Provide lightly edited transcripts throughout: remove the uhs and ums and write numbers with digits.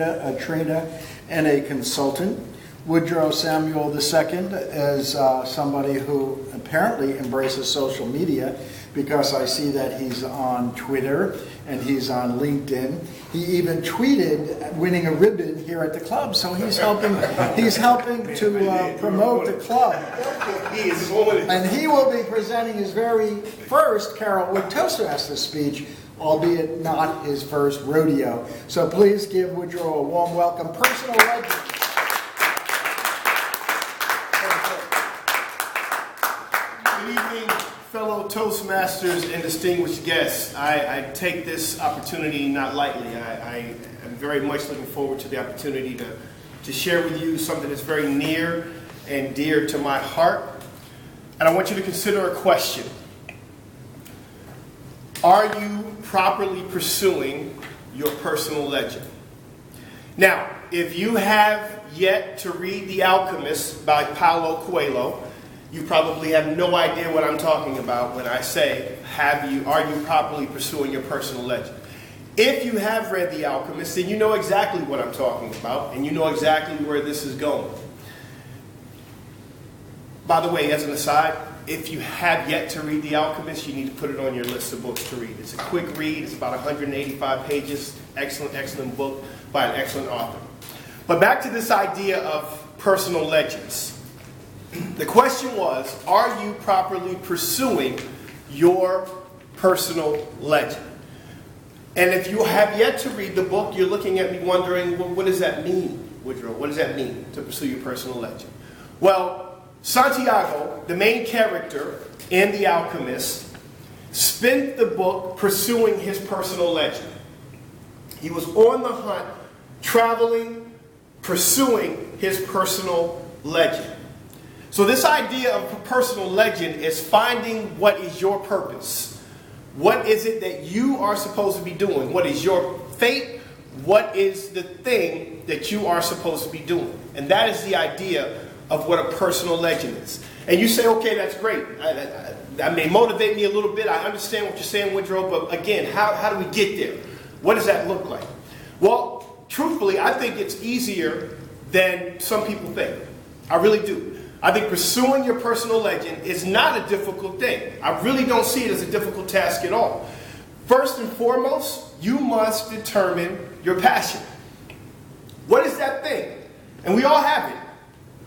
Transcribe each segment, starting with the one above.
a trainer, and a consultant. Woodrow Samuel II is somebody who apparently embraces social media, because I see that he's on Twitter and he's on LinkedIn. He even tweeted winning a ribbon here at the club, so he's helping to promote the club. And he will be presenting his very first Carrollwood Toastmaster speech, albeit not his first rodeo. So please give Woodrow a warm welcome. Personal legend. Good evening, fellow Toastmasters and distinguished guests. I take this opportunity not lightly. I am very much looking forward to the opportunity to share with you something that's very near and dear to my heart. And I want you to consider a question. Are you properly pursuing your personal legend? Now, if you have yet to read The Alchemist by Paulo Coelho, you probably have no idea what I'm talking about when I say, are you properly pursuing your personal legend? If you have read The Alchemist, then you know exactly what I'm talking about, and you know exactly where this is going. By the way, as an aside, if you have yet to read The Alchemist, you need to put it on your list of books to read. It's a quick read. It's about 185 pages. Excellent, excellent book by an excellent author. But back to this idea of personal legends. The question was, are you properly pursuing your personal legend? And if you have yet to read the book, you're looking at me wondering, well, what does that mean, Woodrow? What does that mean to pursue your personal legend? Well, Santiago, the main character in The Alchemist, spent the book pursuing his personal legend. He was on the hunt, traveling, pursuing his personal legend. So this idea of a personal legend is finding what is your purpose. What is it that you are supposed to be doing? What is your fate? What is the thing that you are supposed to be doing? And that is the idea of what a personal legend is. And you say, okay, that's great. That may motivate me a little bit. I understand what you're saying, Woodrow, but again, how do we get there? What does that look like? Well, truthfully, I think it's easier than some people think. I really do. I think pursuing your personal legend is not a difficult thing. I really don't see it as a difficult task at all. First and foremost, you must determine your passion. What is that thing? And we all have it.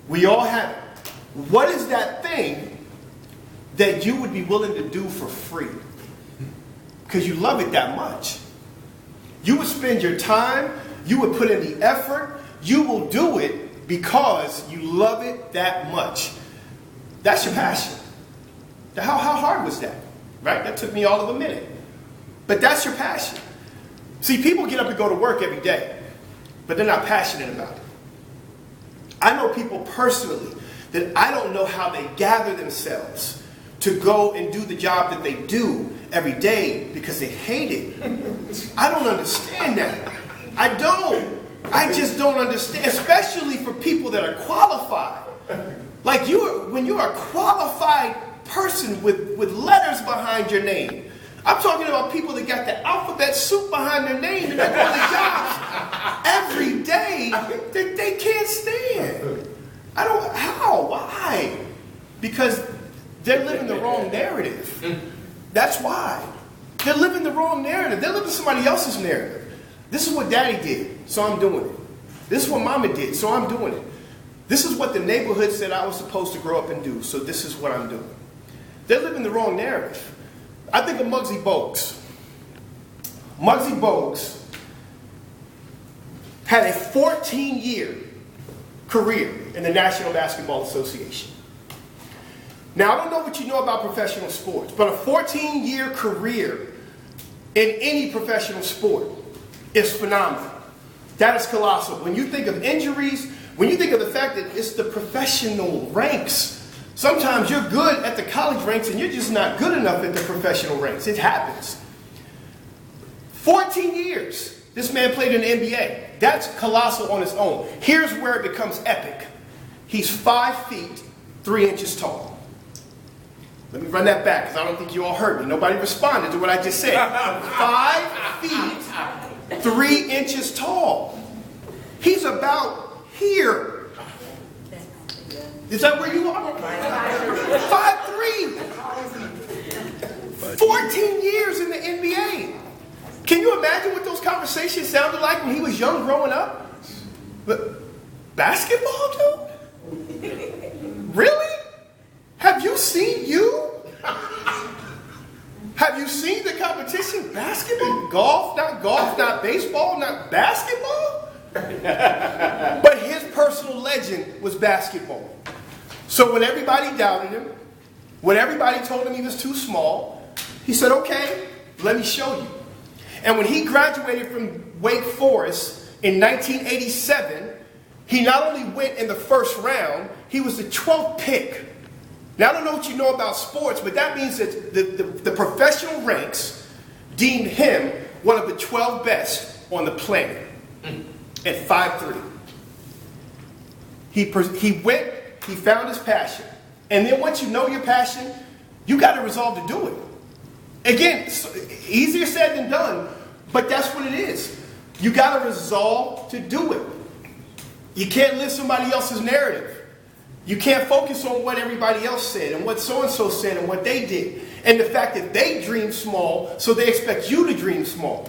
We all have it. What is that thing that you would be willing to do for free? Because you love it that much. You would spend your time, you would put in the effort, you will do it because you love it that much. That's your passion. How hard was that? Right? That took me all of a minute. But that's your passion. See, people get up and go to work every day, but they're not passionate about it. I know people personally that I don't know how they gather themselves to go and do the job that they do every day because they hate it. I don't understand that. I don't. I just don't understand, especially for people that are qualified. Like when you're a qualified person with letters behind your name. I'm talking about people that got the alphabet soup behind their name and they're going to jobs every day that they can't stand. How? Why? Because they're living the wrong narrative. That's why. They're living the wrong narrative. They're living somebody else's narrative. This is what daddy did, so I'm doing it. This is what mama did, so I'm doing it. This is what the neighborhood said I was supposed to grow up and do, so this is what I'm doing. They're living the wrong narrative. I think of Muggsy Bogues. Muggsy Bogues had a 14-year career in the National Basketball Association. Now, I don't know what you know about professional sports, but a 14-year career in any professional sport is phenomenal. That is colossal. When you think of injuries, when you think of the fact that it's the professional ranks, sometimes you're good at the college ranks and you're just not good enough at the professional ranks. It happens. 14 years, this man played in the NBA. That's colossal on its own. Here's where it becomes epic. He's 5 feet, 3 inches tall. Let me run that back because I don't think you all heard me. Nobody responded to what I just said. 5 feet, 3 inches tall. about here. Is that where you are? 5'3". 14 years in the NBA. Can you imagine what those conversations sounded like when he was young growing up? But basketball, dude? Really? Have you seen you? Have you seen the competition? Basketball? Golf, not baseball, not basketball? But his personal legend was basketball. So when everybody doubted him, when everybody told him he was too small, he said, okay, let me show you. And when he graduated from Wake Forest in 1987, he not only went in the first round, he was the 12th pick. Now, I don't know what you know about sports, but that means that the professional ranks deemed him one of the 12 best on the planet at 5'3". He went, he found his passion. And then once you know your passion, you got to resolve to do it. Again, easier said than done, but that's what it is. You got to resolve to do it. You can't live somebody else's narrative. You can't focus on what everybody else said and what so-and-so said and what they did. And the fact that they dream small, so they expect you to dream small.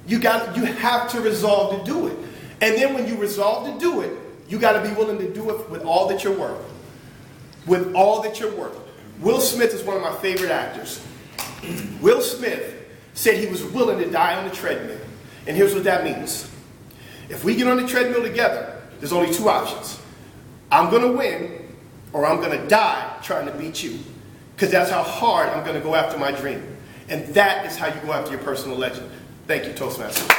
You have to resolve to do it. And then when you resolve to do it, you got to be willing to do it with all that you're worth. With all that you're worth. Will Smith is one of my favorite actors. Will Smith said he was willing to die on the treadmill. And here's what that means. If we get on the treadmill together, there's only two options. I'm going to win, or I'm going to die trying to beat you. Because that's how hard I'm going to go after my dream. And that is how you go after your personal legend. Thank you, Toastmasters.